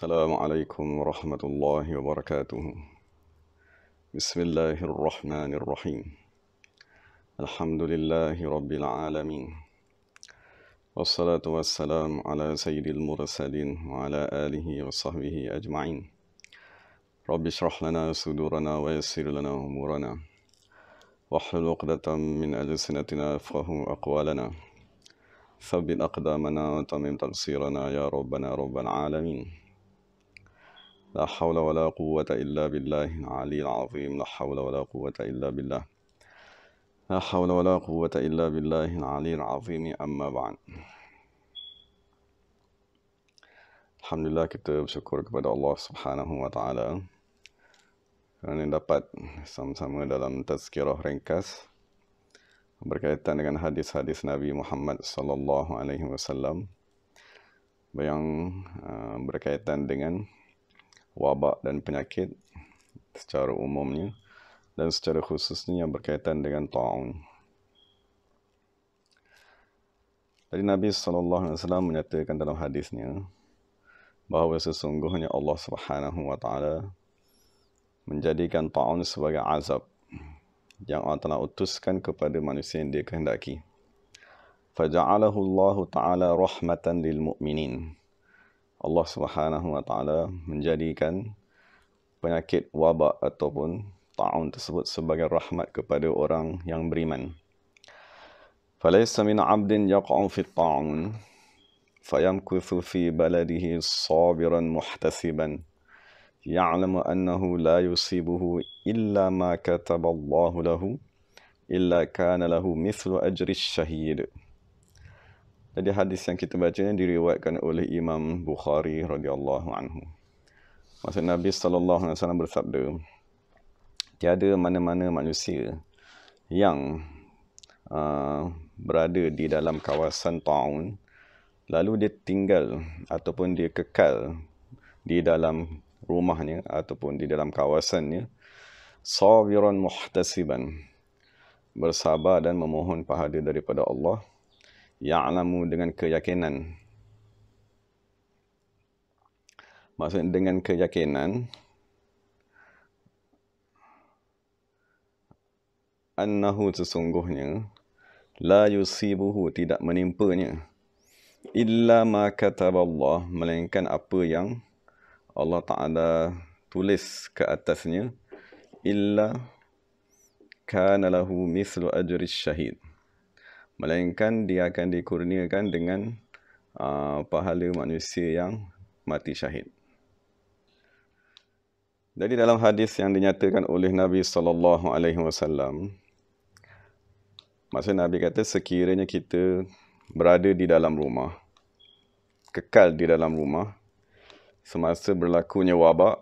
السلام عليكم ورحمة الله وبركاته. بسم الله الرحمن الرحيم. الحمد لله رب العالمين، والصلاة والسلام على سيد المرسلين وعلى آله وصحبه أجمعين. رب اشرح لنا صدورنا ويسر لنا أمورنا، واحلل عقدة من ألسنتنا يفقهوا أقوالنا، ثبت أقدامنا وتمم تقصيرنا يا ربنا رب العالمين. لا حول ولا قوة إلا بالله العلي العظيم. لا حول ولا قوة إلا بالله. لا حول ولا قوة إلا بالله العلي العظيم. أما بعد. Alhamdulillah, kita bersyukur kepada Allah Subhanahu wa taala kerana dapat sama-sama dalam tazkirah ringkas berkaitan dengan hadis-hadis Nabi Muhammad sallallahu alaihi wasallam yang berkaitan dengan wabak dan penyakit secara umumnya dan secara khususnya yang berkaitan dengan ta'un. Jadi Nabi SAW menyatakan dalam hadisnya bahawa sesungguhnya Allah Subhanahu wa taala menjadikan ta'un sebagai azab yang Allah telah utuskan kepada manusia yang Dia kehendaki. Faja'alahu Allah taala rahmatan lil mu'minin. Allah Subhanahu wa taala menjadikan penyakit wabak ataupun ta'un tersebut sebagai rahmat kepada orang yang beriman. Falaysa min 'abdin yaqa'u fi ta'un fayamkuthu fi baladihi sabiran muhtasiban ya'lamu annahu la yusibuhu illa ma kataballahu lahu illa kana lahu mithlu ajri syahid. Jadi hadis yang kita baca ini diriwayatkan oleh Imam Bukhari radhiyallahu anhu. Maksud Nabi sallallahu alaihi wasallam bersabda, tiada mana-mana manusia yang berada di dalam kawasan ta'un lalu dia tinggal ataupun dia kekal di dalam rumahnya ataupun di dalam kawasannya sabiran muhtasiban, bersabar dan memohon pahala daripada Allah, ya'lamu dengan keyakinan. Maksud dengan keyakinan annahu sesungguhnya la yusibuhu tidak menimpanya illa ma kataballah melainkan apa yang Allah Ta'ala tulis ke atasnya, illa kana lahu mithlu ajri syahid, melainkan dia akan dikurniakan dengan pahala manusia yang mati syahid. Jadi dalam hadis yang dinyatakan oleh Nabi sallallahu alaihi wasallam, maksud Nabi kata sekiranya kita berada di dalam rumah, kekal di dalam rumah semasa berlakunya wabak,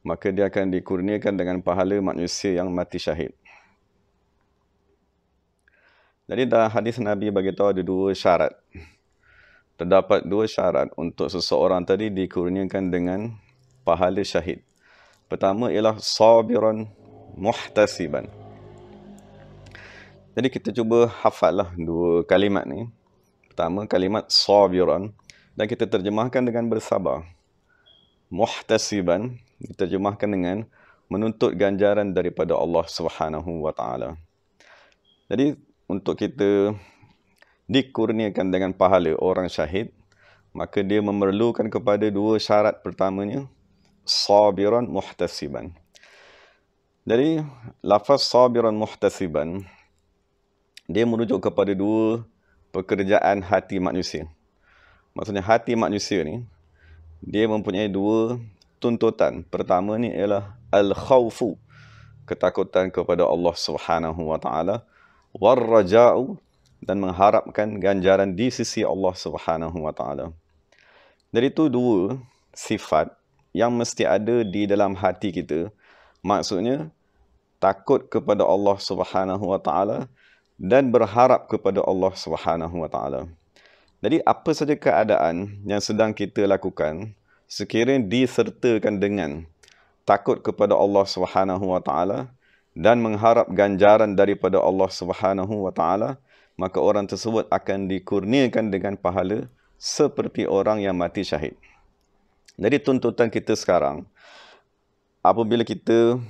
maka dia akan dikurniakan dengan pahala manusia yang mati syahid. Jadi dalam hadis Nabi beritahu ada dua syarat. Terdapat dua syarat untuk seseorang tadi dikurniakan dengan pahala syahid. Pertama ialah sabiran muhtasiban. Jadi kita cuba hafallah dua kalimat ni. Pertama kalimat sabiran dan kita terjemahkan dengan bersabar. Muhtasiban diterjemahkan dengan menuntut ganjaran daripada Allah Subhanahu wa taala. Jadi untuk kita dikurniakan dengan pahala orang syahid, maka dia memerlukan kepada dua syarat. Pertamanya sabiran muhtasiban. Jadi lafaz sabiran muhtasiban dia merujuk kepada dua pekerjaan hati manusia. Maksudnya hati manusia ni dia mempunyai dua tuntutan. Pertama ni ialah al-khawfu, ketakutan kepada Allah Subhanahu wa taala, war-raja'u, dan mengharapkan ganjaran di sisi Allah Subhanahu wa taala. Jadi itu dua sifat yang mesti ada di dalam hati kita. Maksudnya takut kepada Allah Subhanahu wa taala dan berharap kepada Allah Subhanahu wa taala. Jadi apa saja keadaan yang sedang kita lakukan, sekiranya disertakan dengan takut kepada Allah Subhanahu wa taala dan mengharap ganjaran daripada Allah Subhanahu wa taala, maka orang tersebut akan dikurniakan dengan pahala seperti orang yang mati syahid. Jadi tuntutan kita sekarang, apabila kita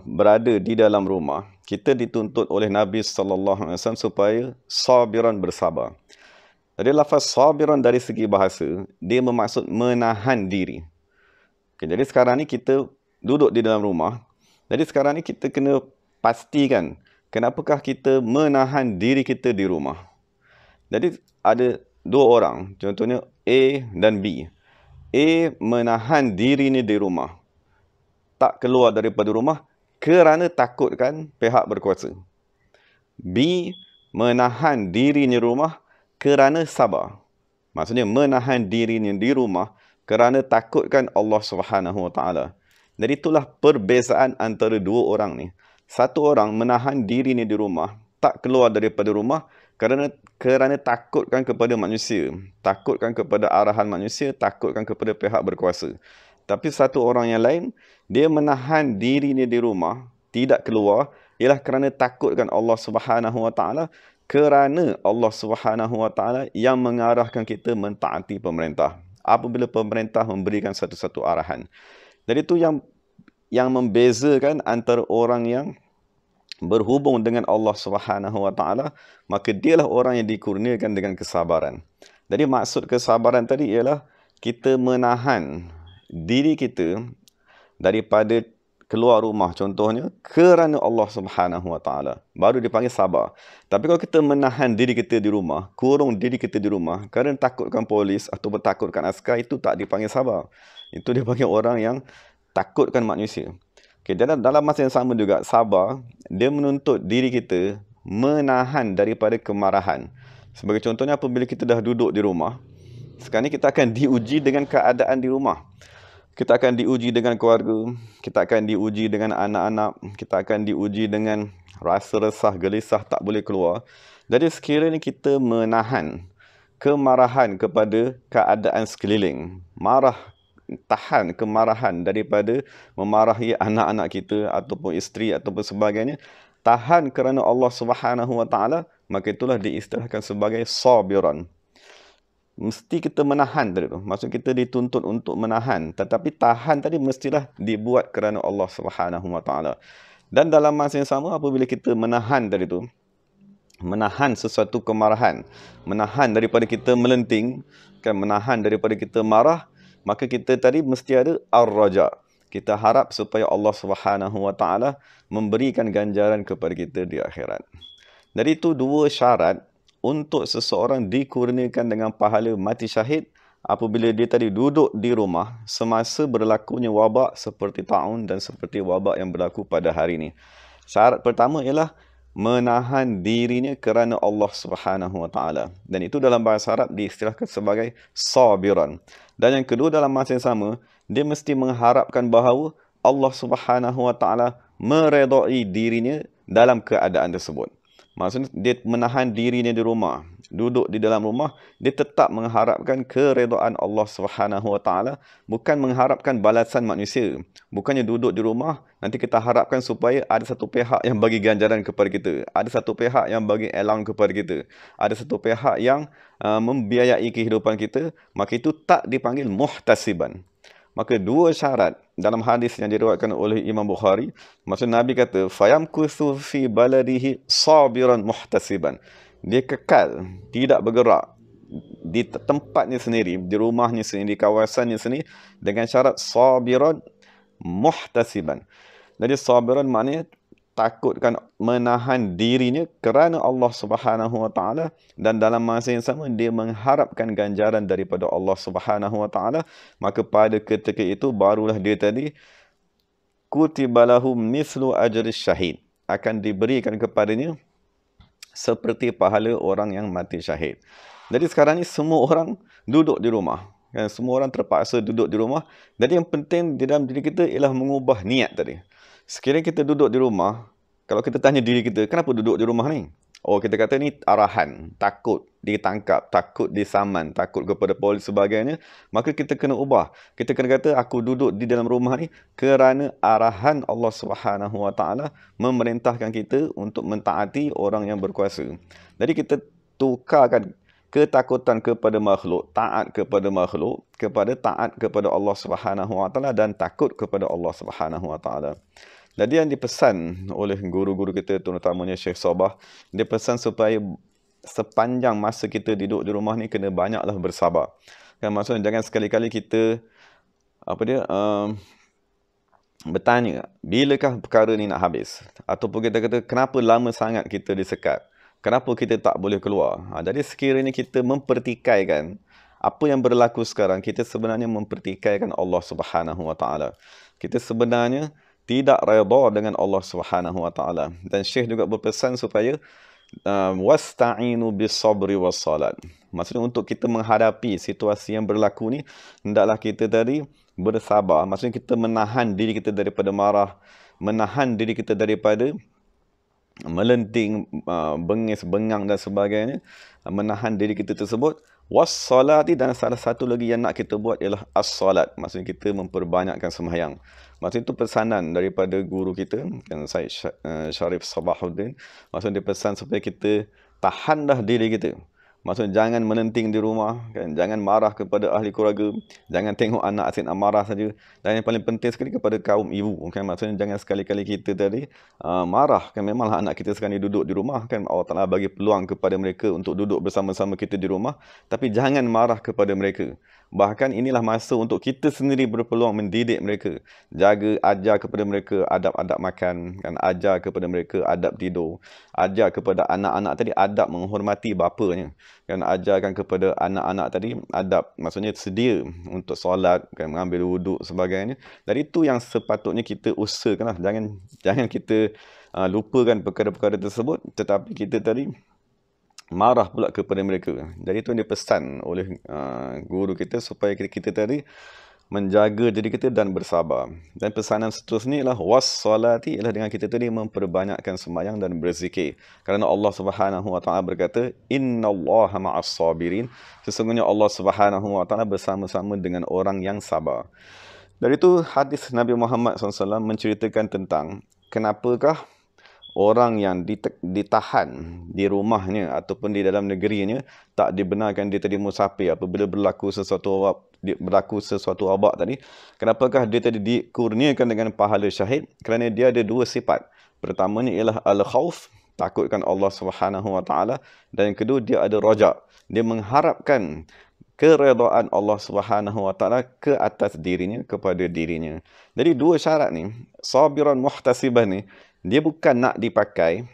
berada di dalam rumah, kita dituntut oleh Nabi SAW supaya sabiran, bersabar. Jadi lafaz sabiran dari segi bahasa, dia bermaksud menahan diri. Okay, jadi sekarang ni kita duduk di dalam rumah. Jadi sekarang ni kita kena pastikan kenapakah kita menahan diri kita di rumah. Jadi ada dua orang, contohnya A dan B. A menahan dirinya di rumah, tak keluar daripada rumah kerana takutkan pihak berkuasa. B menahan dirinya di rumah kerana sabar. Maksudnya menahan dirinya di rumah kerana takutkan Allah Subhanahu Wa Taala. Jadi itulah perbezaan antara dua orang ni. Satu orang menahan dirinya di rumah, tak keluar daripada rumah kerana takutkan kepada manusia, takutkan kepada arahan manusia, takutkan kepada pihak berkuasa. Tapi satu orang yang lain, dia menahan dirinya di rumah, tidak keluar, ialah kerana takutkan Allah Subhanahu Wa Taala, kerana Allah Subhanahu Wa Taala yang mengarahkan kita mentaati pemerintah. Apabila pemerintah memberikan satu-satu arahan. Jadi itu yang membezakan antara orang yang berhubung dengan Allah Subhanahu Wa Taala, maka dialah orang yang dikurniakan dengan kesabaran. Jadi maksud kesabaran tadi ialah kita menahan diri kita daripada keluar rumah, contohnya kerana Allah Subhanahu Wa Taala, baru dipanggil sabar. Tapi kalau kita menahan diri kita di rumah, kurung diri kita di rumah kerana takutkan polis atau takutkan askar, itu tak dipanggil sabar. Itu dipanggil orang yang takutkan manusia. Okay, dalam masa yang sama juga, sabar, dia menuntut diri kita menahan daripada kemarahan. Sebagai contohnya, apabila kita dah duduk di rumah, sekarang ni kita akan diuji dengan keadaan di rumah. Kita akan diuji dengan keluarga, kita akan diuji dengan anak-anak, kita akan diuji dengan rasa resah, gelisah, tak boleh keluar. Jadi sekiranya kita menahan kemarahan kepada keadaan sekeliling, tahan kemarahan daripada memarahi anak-anak kita ataupun isteri ataupun sebagainya, tahan kerana Allah Subhanahu Wa Taala, maka itulah diistilahkan sebagai sabiran. Mesti kita menahan tadi tu. Maksud kita dituntut untuk menahan, tetapi tahan tadi mestilah dibuat kerana Allah Subhanahu Wa Taala. Dan dalam masa yang sama, apabila kita menahan tadi tu, menahan sesuatu kemarahan, menahan daripada kita melenting, kan, menahan daripada kita marah, maka kita tadi mesti ada ar-raja. Kita harap supaya Allah Subhanahu Wa Taala memberikan ganjaran kepada kita di akhirat. Jadi itu dua syarat untuk seseorang dikurniakan dengan pahala mati syahid apabila dia tadi duduk di rumah semasa berlakunya wabak seperti taun dan seperti wabak yang berlaku pada hari ini. Syarat pertama ialah menahan dirinya kerana Allah Subhanahu Wa Taala. Dan itu dalam bahasa Arab diistilahkan sebagai sabiran. Dan yang kedua, dalam masa yang sama, dia mesti mengharapkan bahawa Allah Subhanahu Wa Taala meredai dirinya dalam keadaan tersebut. Maksudnya dia menahan dirinya di rumah, duduk di dalam rumah, dia tetap mengharapkan keredaan Allah Subhanahu Wa Taala, bukan mengharapkan balasan manusia. Bukannya duduk di rumah, nanti kita harapkan supaya ada satu pihak yang bagi ganjaran kepada kita, ada satu pihak yang bagi allowance kepada kita, ada satu pihak yang membiayai kehidupan kita, maka itu tak dipanggil muhtasiban. Maka dua syarat dalam hadis yang diriwayatkan oleh Imam Bukhari, maksud Nabi kata, fayamkuthu fi baladihi sabiran muhtasiban. Dia kekal, tidak bergerak di tempatnya sendiri, di rumahnya sendiri, di kawasannya sendiri, dengan syarat sabiran muhtasiban. Jadi sabiran maknanya takutkan, menahan dirinya kerana Allah Subhanahu Wa Taala, dan dalam masa yang sama dia mengharapkan ganjaran daripada Allah Subhanahu Wa Taala. Maka pada ketika itu barulah dia tadi kutibalahu mislu ajri syahid, akan diberikan kepadanya seperti pahala orang yang mati syahid. Jadi sekarang ni semua orang duduk di rumah, kan? Semua orang terpaksa duduk di rumah. Jadi yang penting di dalam diri kita ialah mengubah niat tadi. Sekiranya kita duduk di rumah, kalau kita tanya diri kita, kenapa duduk di rumah ni? Oh, kita kata ni arahan, takut ditangkap, takut disaman, takut kepada polis sebagainya. Maka kita kena ubah. Kita kena kata, aku duduk di dalam rumah ni kerana arahan Allah Subhanahu Wa Taala memerintahkan kita untuk mentaati orang yang berkuasa. Jadi kita tukarkan ketakutan kepada makhluk, taat kepada makhluk, taat kepada Allah Subhanahu Wa Taala dan takut kepada Allah Subhanahu Wa Taala. Jadi yang dipesan oleh guru-guru kita, terutamanya Syekh Sabah, dia pesan supaya sepanjang masa kita duduk di rumah ni kena banyaklah bersabar. Kan maksudnya jangan sekali-kali kita bertanya, bilakah perkara ni nak habis? Ataupun kita kata, kenapa lama sangat kita disekat? Kenapa kita tak boleh keluar? Jadi sekiranya kita mempertikaikan apa yang berlaku sekarang, kita sebenarnya mempertikaikan Allah Subhanahu Wa Taala. Kita sebenarnya tidak redha dengan Allah Subhanahu Wa Taala. Dan Syekh juga berpesan supaya wasta'inu bis-sabri was-salat. Maksudnya untuk kita menghadapi situasi yang berlaku ni, hendaklah kita tadi bersabar. Maksudnya kita menahan diri kita daripada marah, menahan diri kita daripada melenting, bengis, bengang dan sebagainya, menahan diri kita tersebut. Was-salati, dan salah satu lagi yang nak kita buat ialah as-salat. Maksudnya kita memperbanyakkan sembahyang. Maksudnya itu pesanan daripada guru kita, kan, Syed Sharif Sabahuddin. Maksudnya dia pesan supaya kita tahanlah diri kita. Maksudnya jangan menenting di rumah, kan? Jangan marah kepada ahli keluarga, jangan tengok anak asyik nak marah saja. Dan yang paling penting sekali kepada kaum ibu, kan? Maksudnya jangan sekali-kali kita tadi marah, kan? Memanglah anak kita sekarang ni duduk di rumah, kan? Allah Ta'ala bagi peluang kepada mereka untuk duduk bersama-sama kita di rumah, tapi jangan marah kepada mereka. Bahkan inilah masa untuk kita sendiri berpeluang mendidik mereka. Jaga, ajar kepada mereka adab-adab makan, kan? Ajar kepada mereka adab tidur. Ajar kepada anak-anak tadi adab menghormati bapanya. Kan? Ajarkan kepada anak-anak tadi adab, maksudnya sedia untuk solat, kan? Mengambil wuduk sebagainya. Jadi itu yang sepatutnya kita usahakanlah. Jangan kita lupakan perkara-perkara tersebut, tetapi kita tadi marah pula kepada mereka. Jadi itu yang dipesan oleh guru kita supaya kita tadi menjaga diri kita dan bersabar. Dan pesanan seterusnya ialah was-salati, ialah dengan kita tadi memperbanyakkan sembahyang dan berzikir. Kerana Allah Subhanahu Wa Taala berkata, innallaha ma'as sabirin. Sesungguhnya Allah Subhanahu Wa Taala bersama-sama dengan orang yang sabar. Dari itu hadis Nabi Muhammad SAW menceritakan tentang kenapakah orang yang ditahan di rumahnya ataupun di dalam negerinya tak dibenarkan dia tadi musafir apabila berlaku sesuatu wabak tadi. Kenapakah dia tadi dikurniakan dengan pahala syahid? Kerana dia ada dua sifat. Pertamanya ialah al-khawf, takutkan Allah Subhanahu Wa Taala, dan yang kedua dia ada raja, dia mengharapkan keredaan Allah Subhanahu Wa Taala ke atas dirinya, kepada dirinya. Jadi dua syarat ni, sabiran muhtasiban ni, dia bukan nak dipakai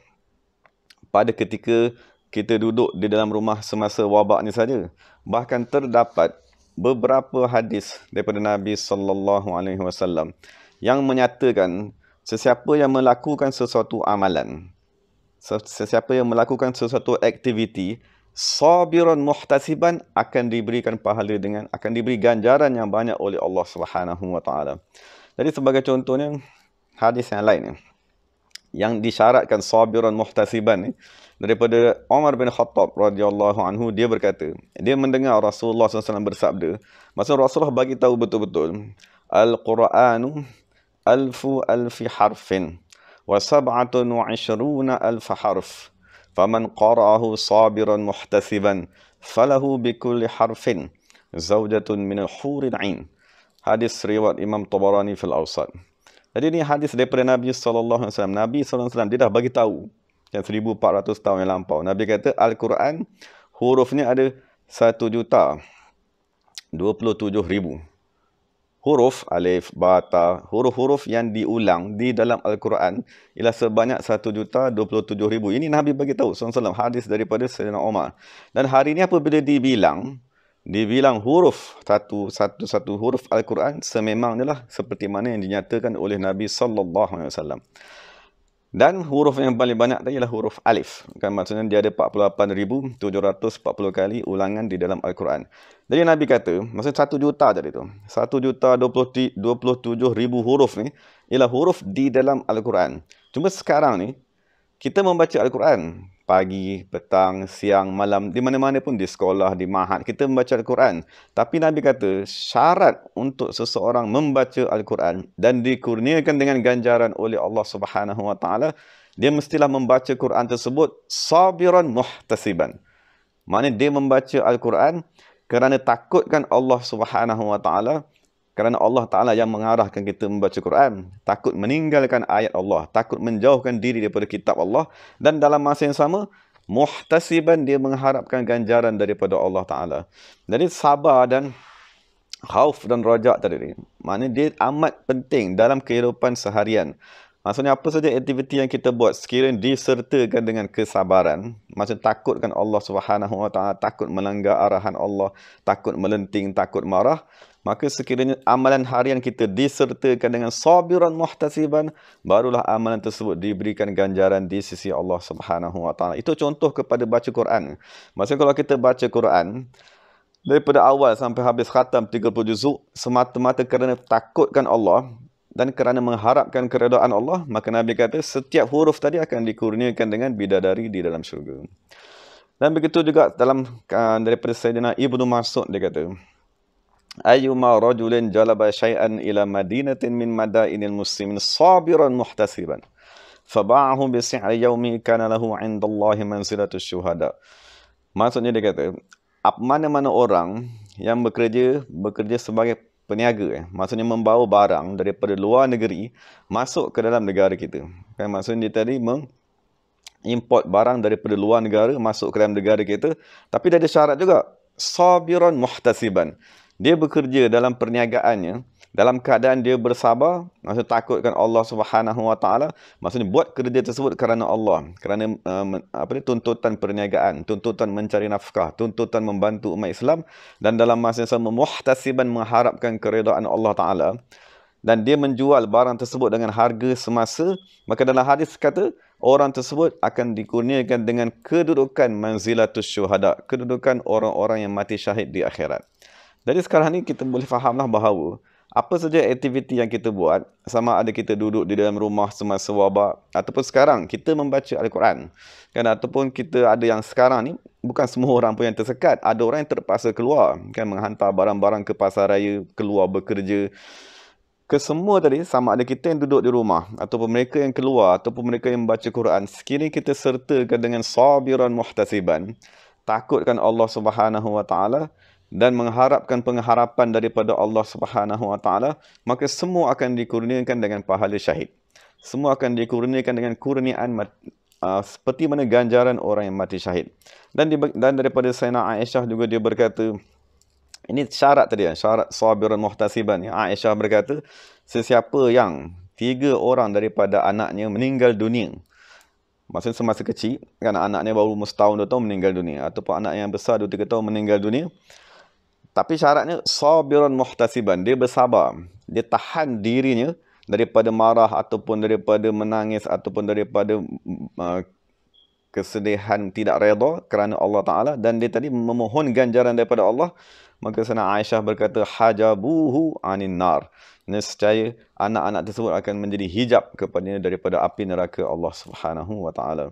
pada ketika kita duduk di dalam rumah semasa wabak ni saja. Bahkan terdapat beberapa hadis daripada Nabi sallallahu alaihi wasallam yang menyatakan sesiapa yang melakukan sesuatu amalan, sesiapa yang melakukan sesuatu aktiviti sabiran muhtasiban, akan diberikan pahala akan diberi ganjaran yang banyak oleh Allah Subhanahu Wa Taala. Jadi sebagai contohnya hadis yang lain yang disyaratkan sabiran muhtasiban ni daripada Umar bin Khattab radhiyallahu anhu, dia berkata, dia mendengar Rasulullah SAW bersabda, maksud Rasulullah bagi tahu betul-betul, Al-Quranu alfi harfin wa sab'atun wa 'ishruna alf harf, faman qara'ahu sabiran muhtasiban falahu bikulli harfin zawjatun minal huril 'ain. Hadis riwayat Imam Tabarani fil Awsat. Jadi ini hadis daripada Nabi SAW. Nabi SAW dia dah bagi tahu yang 1400 tahun yang lampau. Nabi kata Al-Quran hurufnya ada 1,027,000 huruf, alif, ba, ta. Huruf-huruf yang diulang di dalam Al-Quran ialah sebanyak 1,027,000. Ini Nabi bagi tahu SAW, hadis daripada Sayyidina Umar. Dan hari ini apabila dibilang huruf satu huruf Al-Quran, sememangnya lah seperti mana yang dinyatakan oleh Nabi sallallahu alaihi wasallam. Dan huruf yang paling banyak tadi ialah huruf alif, kan? Maksudnya dia ada 48,740 kali ulangan di dalam Al-Quran. Jadi Nabi kata, maksudnya 1 juta tadi tu, 1,027,000 huruf ni ialah huruf di dalam Al-Quran. Cuma sekarang ni kita membaca Al-Quran pagi, petang, siang, malam, di mana-mana pun, di sekolah, di mahad, kita membaca Al-Quran. Tapi Nabi kata, syarat untuk seseorang membaca Al-Quran dan dikurniakan dengan ganjaran oleh Allah Subhanahu Wa Taala, dia mestilah membaca Quran tersebut sabiran muhtasiban. Maknanya dia membaca Al-Quran kerana takutkan Allah Subhanahu Wa Taala, kerana Allah Ta'ala yang mengarahkan kita membaca Quran. Takut meninggalkan ayat Allah, takut menjauhkan diri daripada kitab Allah, dan dalam masa yang sama muhtasiban, dia mengharapkan ganjaran daripada Allah Ta'ala. Jadi sabar dan khauf dan rajak tadi, maknanya dia amat penting dalam kehidupan seharian. Maksudnya apa saja aktiviti yang kita buat sekiranya disertakan dengan kesabaran, macam takutkan Allah Subhanahu Wa Taala, takut melanggar arahan Allah, takut melenting, takut marah, maka sekiranya amalan harian kita disertakan dengan sabiran muhtasiban, barulah amalan tersebut diberikan ganjaran di sisi Allah Subhanahu Wa Taala. Itu contoh kepada baca Quran. Maksudnya kalau kita baca Quran daripada awal sampai habis khatam 30 juzuk semata-mata kerana takutkan Allah dan kerana mengharapkan keredaan Allah, maka Nabi kata setiap huruf tadi akan dikurniakan dengan bidadari di dalam syurga. Dan begitu juga dalam daripada Sayyidina Ibnu Mas'ud, dia kata, ayyuma rajulin jalaba syai'an ila madinatin min madainil muslimin sabiran muhtasiban faba'ahu bi si'ri yaumi kana lahu 'indallahi manzilatus syuhada. Maksudnya dia kata, mana-mana orang yang bekerja sebagai peniaga, maksudnya membawa barang daripada luar negeri masuk ke dalam negara kita. Kan maksudnya dia tadi mengimport barang daripada luar negara masuk ke dalam negara kita, tapi dia ada syarat juga, sabiran muhtasiban. Dia bekerja dalam perniagaannya dalam keadaan dia bersabar, maksudnya takutkan Allah Subhanahu Wa Taala, maksudnya buat kerja tersebut kerana Allah, kerana tuntutan perniagaan, tuntutan mencari nafkah, tuntutan membantu umat Islam, dan dalam masa yang sama muhtasiban, mengharapkan keredaan Allah Taala, dan dia menjual barang tersebut dengan harga semasa, maka dalam hadis kata orang tersebut akan dikurniakan dengan kedudukan manzilatus syuhada, kedudukan orang-orang yang mati syahid di akhirat. Jadi sekarang ni kita boleh fahamlah bahawa apa saja aktiviti yang kita buat, sama ada kita duduk di dalam rumah semasa wabak, ataupun sekarang kita membaca Al-Quran, kan, ataupun kita ada yang sekarang ni, bukan semua orang pun yang tersekat, ada orang yang terpaksa keluar, kan, menghantar barang-barang ke pasar raya, keluar bekerja. Kesemua tadi, sama ada kita yang duduk di rumah, ataupun mereka yang keluar, ataupun mereka yang membaca Quran, sekiranya kita sertakan dengan sabiran muhtasiban, takutkan Allah Subhanahu Wa Taala, dan mengharapkan pengharapan daripada Allah Subhanahu Wa Taala, maka semua akan dikurniakan dengan pahala syahid. Semua akan dikurniakan dengan kurniaan seperti mana ganjaran orang yang mati syahid. Dan daripada Sayyidina Aisyah juga dia berkata, ini syarat tadi, syarat sabiran muhtasiban. Aisyah berkata, sesiapa yang 3 orang daripada anaknya meninggal dunia, maksudnya semasa kecil, kan anaknya baru setahun 2 tahun meninggal dunia, ataupun anak yang besar 2-3 tahun meninggal dunia, tapi syaratnya sabiran muhtasiban, dia bersabar, dia tahan dirinya daripada marah, ataupun daripada menangis, ataupun daripada kesedihan tidak redha kerana Allah Ta'ala, dan dia tadi memohon ganjaran daripada Allah. Maka Sayyidina Aisyah berkata, hajabuhu anin nar, nescaya anak-anak tersebut akan menjadi hijab kepadanya daripada api neraka Allah Subhanahu Wa Ta'ala.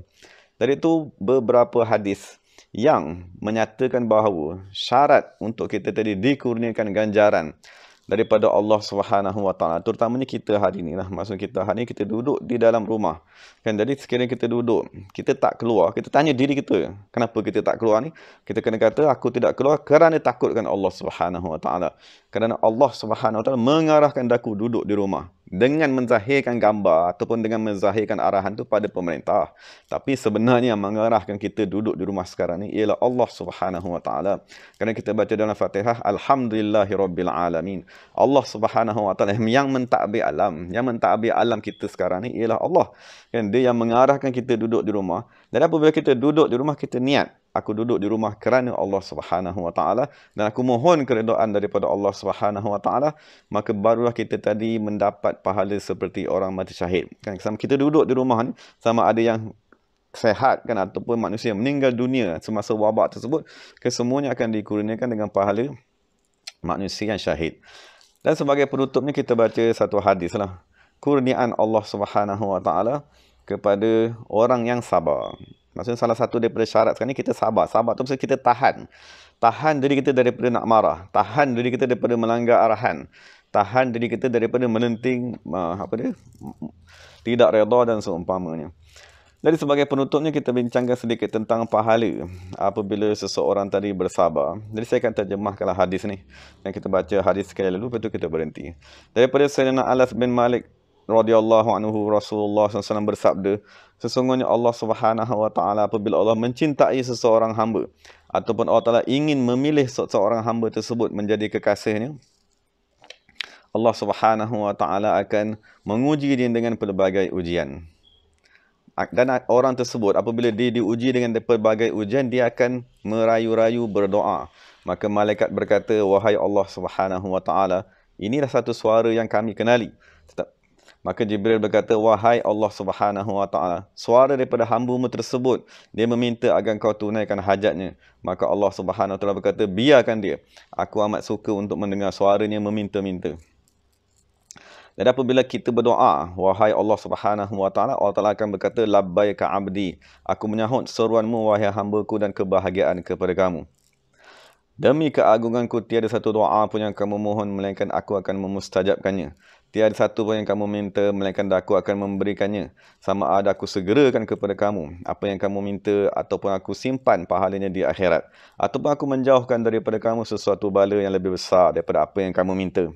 Dari itu beberapa hadis yang menyatakan bahawa syarat untuk kita tadi dikurniakan ganjaran daripada Allah Subhanahu Wa Taala, terutamanya kita hari ni lah, maksud kita hari ni kita duduk di dalam rumah, kan. Jadi sekiranya kita duduk, kita tak keluar, kita tanya diri kita, kenapa kita tak keluar ni? Kita kena kata, aku tidak keluar kerana takutkan Allah Subhanahu Wa Taala, kerana Allah Subhanahu Wa Taala mengarahkan aku duduk di rumah dengan menzahirkan gambar ataupun dengan menzahirkan arahan tu pada pemerintah. Tapi sebenarnya yang mengarahkan kita duduk di rumah sekarang ni ialah Allah Subhanahu Wa Taala. Kerana kita baca dalam Fatihah, Alhamdulillahirabbil alamin. Allah Subhanahu Wa Taala yang mentadbir alam, yang mentadbir alam kita sekarang ni ialah Allah. Kan, dia yang mengarahkan kita duduk di rumah. Dan apabila kita duduk di rumah, kita niat, aku duduk di rumah kerana Allah Subhanahu Wa Taala, dan aku mohon keredaan daripada Allah Subhanahu Wa Taala, maka barulah kita tadi mendapat pahala seperti orang mati syahid. Kan, sama kita duduk di rumah ni, sama ada yang sehat, kan, ataupun manusia yang meninggal dunia semasa wabak tersebut, kesemuanya akan dikurniakan dengan pahala manusia yang syahid. Dan sebagai penutupnya kita baca satu hadis lah, kurniaan Allah Subhanahu Wa Taala kepada orang yang sabar. Maksudnya salah satu daripada syarat sekarang ni kita sabar. Sabar tu maksudnya kita tahan diri kita daripada nak marah, tahan diri kita daripada melanggar arahan, tahan diri kita daripada melenting tidak redha dan seumpamanya. Jadi sebagai penutupnya kita bincangkan sedikit tentang pahala apabila seseorang tadi bersabar. Jadi saya akan terjemahkanlah hadis ni. Dan kita baca hadis sekali lalu, lepas tu kita berhenti. Daripada Sayyidina Anas bin Malik radhiyallahu anhu, Rasulullah SAW bersabda, sesungguhnya Allah Subhanahu wa taala apabila Allah mencintai seseorang hamba ataupun Allah Taala ingin memilih seseorang hamba tersebut menjadi kekasihnya, Allah Subhanahu wa taala akan menguji dia dengan pelbagai ujian. Dan orang tersebut apabila dia diuji dengan pelbagai ujian, dia akan merayu-rayu berdoa. Maka malaikat berkata, wahai Allah Subhanahu wa taala, inilah satu suara yang kami kenali. Maka Jibril berkata, wahai Allah Subhanahu wa taala, suara daripada hamba-Mu tersebut, dia meminta agar kau tunaikan hajatnya. Maka Allah Subhanahu wa taala berkata, biarkan dia. Aku amat suka untuk mendengar suaranya meminta-minta. Dan apabila kita berdoa, wahai Allah Subhanahu wa taala, Allah Taala akan berkata, labbaika abdi, aku menyahut seruanmu wahai hamba-Ku dan kebahagiaan kepada kamu. Demi keagunganku tiada satu doa pun yang kamu mohon melainkan aku akan memustajabkannya. Tiada satu pun yang kamu minta melainkan aku akan memberikannya. Sama ada aku segerakan kepada kamu apa yang kamu minta ataupun aku simpan pahalanya di akhirat. Ataupun aku menjauhkan daripada kamu sesuatu bala yang lebih besar daripada apa yang kamu minta.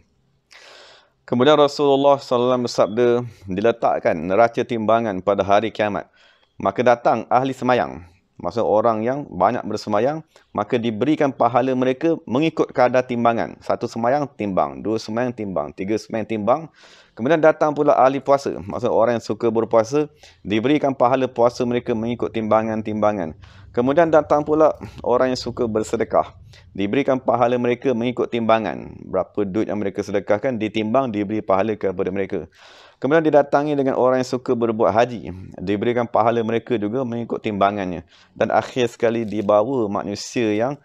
Kemudian Rasulullah SAW bersabda, diletakkan neraca timbangan pada hari kiamat. Maka datang ahli semayang, maksud orang yang banyak bersemayang, maka diberikan pahala mereka mengikut kadar timbangan. Satu semayang timbang, dua semayang timbang, tiga semayang timbang. Kemudian datang pula ahli puasa, maksud orang yang suka berpuasa, diberikan pahala puasa mereka mengikut timbangan-timbangan. Kemudian datang pula orang yang suka bersedekah, diberikan pahala mereka mengikut timbangan. Berapa duit yang mereka sedekahkan, ditimbang, diberi pahala kepada mereka. Kemudian didatangi dengan orang yang suka berbuat haji, diberikan pahala mereka juga mengikut timbangannya. Dan akhir sekali dibawa manusia yang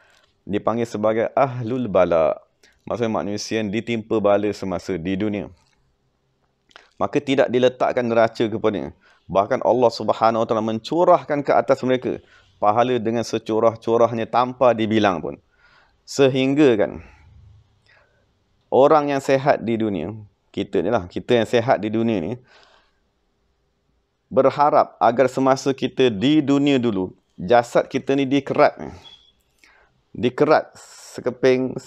dipanggil sebagai ahlul bala. Maksudnya manusia yang ditimpa bala semasa di dunia. Maka tidak diletakkan neraca kepadanya. Bahkan Allah Subhanahu wa taala mencurahkan ke atas mereka pahala dengan securah-curahnya tanpa dibilang pun. Sehingga kan, orang yang sehat di dunia, kita ni lah, kita yang sehat di dunia ni, berharap agar semasa kita di dunia dulu, jasad kita ni dikerat. Dikerat sekeping,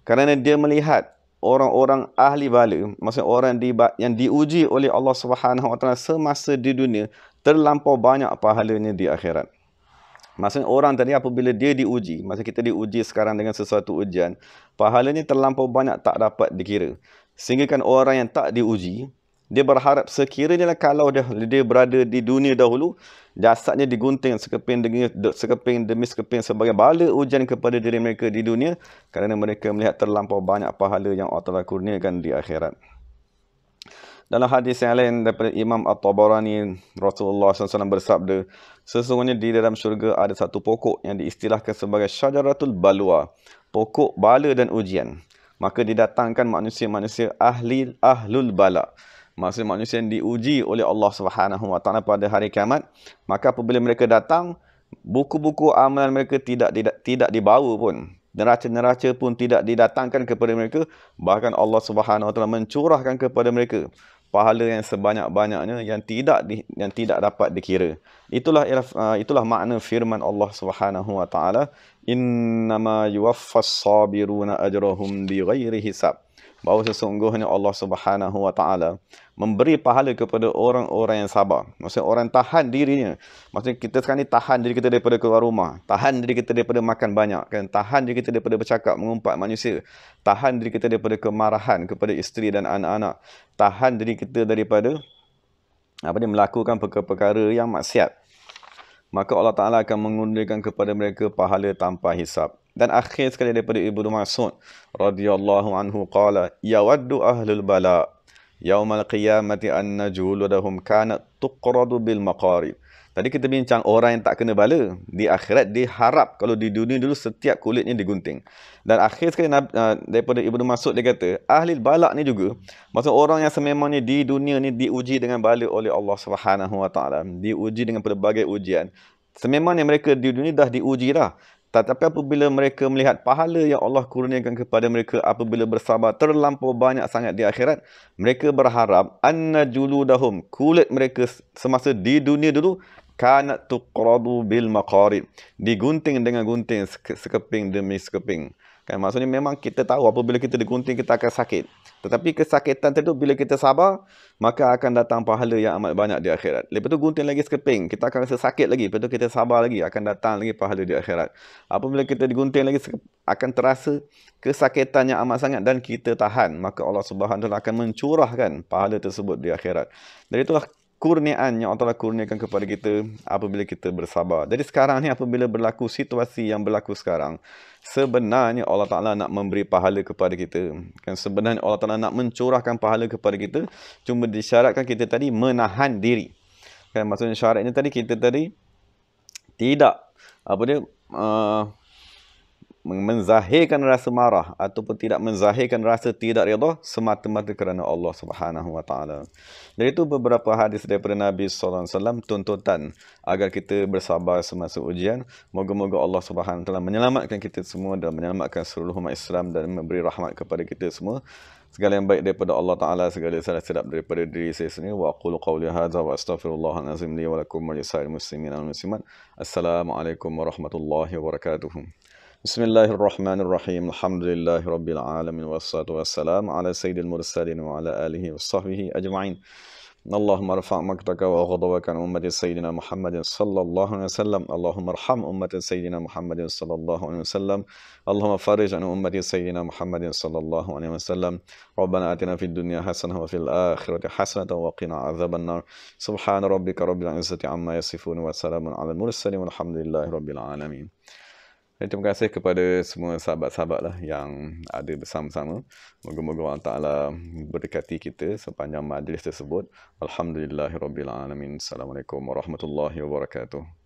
kerana dia melihat orang-orang ahli bala, maksudnya orang yang diuji oleh Allah Subhanahu wa taala semasa di dunia, terlampau banyak pahalanya di akhirat. Maksudnya orang tadi apabila dia diuji, masa kita diuji sekarang dengan sesuatu ujian, pahalanya terlampau banyak tak dapat dikira. Sehingga kan orang yang tak diuji, dia berharap sekiranya kalau dia berada di dunia dahulu, jasadnya digunting sekeping demi sekeping sebagai bala ujian kepada diri mereka di dunia, kerana mereka melihat terlampau banyak pahala yang Allah Taala kurniakan di akhirat. Dalam hadis yang lain daripada Imam At-Tabarani, Rasulullah SAW bersabda, sesungguhnya di dalam syurga ada satu pokok yang diistilahkan sebagai Syajaratul Balwa, pokok bala dan ujian. Maka didatangkan manusia-manusia ahlul bala, maksudnya manusia yang diuji oleh Allah Subhanahu wa taala pada hari kiamat. Maka apabila mereka datang, buku-buku amalan mereka tidak dibawa pun. Neraca-neraca pun tidak didatangkan kepada mereka. Bahkan Allah Subhanahu wa taala mencurahkan kepada mereka pahala yang sebanyak-banyaknya yang tidak dapat dikira. Itulah makna firman Allah Subhanahu wa taala, innama yuwaffas sabiruna ajrahum bighairi hisab. Bahawa sesungguhnya Allah Subhanahu wa taala memberi pahala kepada orang-orang yang sabar. Maksudnya orang tahan dirinya. Maksudnya kita sekarang ni tahan diri kita daripada keluar rumah, tahan diri kita daripada makan banyak, kan, tahan diri kita daripada bercakap mengumpat manusia, tahan diri kita daripada kemarahan kepada isteri dan anak-anak, tahan diri kita daripada melakukan perkara-perkara yang maksiat. Maka Allah Ta'ala akan mengundikan kepada mereka pahala tanpa hisab. Dan akhir sekali daripada Ibnu Mas'ud radhiyallahu anhu qala, yawaddu ahlul bala yaumal qiyamati anna juludahum kanat tuqradu bil maqarib. Tadi kita bincang orang yang tak kena bala, di akhirat dia harap kalau di dunia dulu setiap kulitnya digunting. Dan akhir sekali daripada Ibnu Mas'ud dia kata, ahli balak ni juga, maksud orang yang sememangnya di dunia ni diuji dengan bala oleh Allah Subhanahu wa taala, diuji dengan pelbagai ujian. Sememangnya mereka di dunia dah diuji dah, Tetapi apabila mereka melihat pahala yang Allah kurniakan kepada mereka apabila bersabar terlampau banyak sangat di akhirat, mereka berharap anna juludahum, kulit mereka semasa di dunia dulu, kanat tuqradu bil maqarib, digunting dengan gunting sekeping demi sekeping. Kan maksudnya memang kita tahu apabila kita digunting kita akan sakit. Tetapi kesakitan itu bila kita sabar, maka akan datang pahala yang amat banyak di akhirat. Lepas tu gunting lagi sekeping, kita akan rasa sakit lagi. Lepas tu kita sabar lagi, akan datang lagi pahala di akhirat. Apabila kita digunting lagi, akan terasa kesakitan yang amat sangat dan kita tahan. Maka Allah Subhanahu Wa Taala akan mencurahkan pahala tersebut di akhirat. Dan itulah kurniaan yang Allah Ta'ala kurniakan kepada kita apabila kita bersabar. Jadi sekarang ni apabila berlaku situasi yang berlaku sekarang, sebenarnya Allah Ta'ala nak memberi pahala kepada kita. Kan sebenarnya Allah Ta'ala nak mencurahkan pahala kepada kita, cuma disyaratkan kita tadi menahan diri. Kan maksudnya syaratnya tadi kita tadi tidak menzahirkan rasa marah ataupun tidak menzahirkan rasa tidak redha semata-mata kerana Allah Subhanahu Wa Taala. Jadi itu beberapa hadis daripada Nabi sallallahu alaihi wasallam tuntutan agar kita bersabar semasa ujian. Moga-moga Allah Subhanahu Wa Taala menyelamatkan kita semua dan menyelamatkan seluruh umat Islam dan memberi rahmat kepada kita semua. Segala yang baik daripada Allah Taala, segala salah silap daripada diri saya sendiri. Wa aqulu qawli hadza wa astaghfirullahal azim li wa lakum wa lisa'il muslimin wal muslimat. Assalamualaikum warahmatullahi wabarakatuh. Bismillahirrahmanirrahim. Alhamdulillahi rabbil alamin wassalatu wassalamu ala sayyidil mursalin wa ala alihi washabbihi ajma'in. Allahumma rfa' maqtaka wa ghadawaka an ummati sayyidina Muhammadin sallallahu alaihi wasallam. Allahumma arham ummati sayyidina Muhammadin sallallahu alaihi wasallam. Allahumma farij an ummati sayyidina Muhammadin sallallahu alaihi wasallam. Rabbana atina fid dunya hasanah wa fil akhirati hasanah wa qina adzaban nar. Subhana rabbika rabbil izzati amma yasifun wa salamun alal mursalin walhamdulillahi rabbil alamin. Dan terima kasih kepada semua sahabat-sahabat lah yang ada bersama-sama. Moga-moga Allah Ta'ala berkati kita sepanjang majlis tersebut. Alhamdulillahirrabbilalamin. Assalamualaikum warahmatullahi wabarakatuh.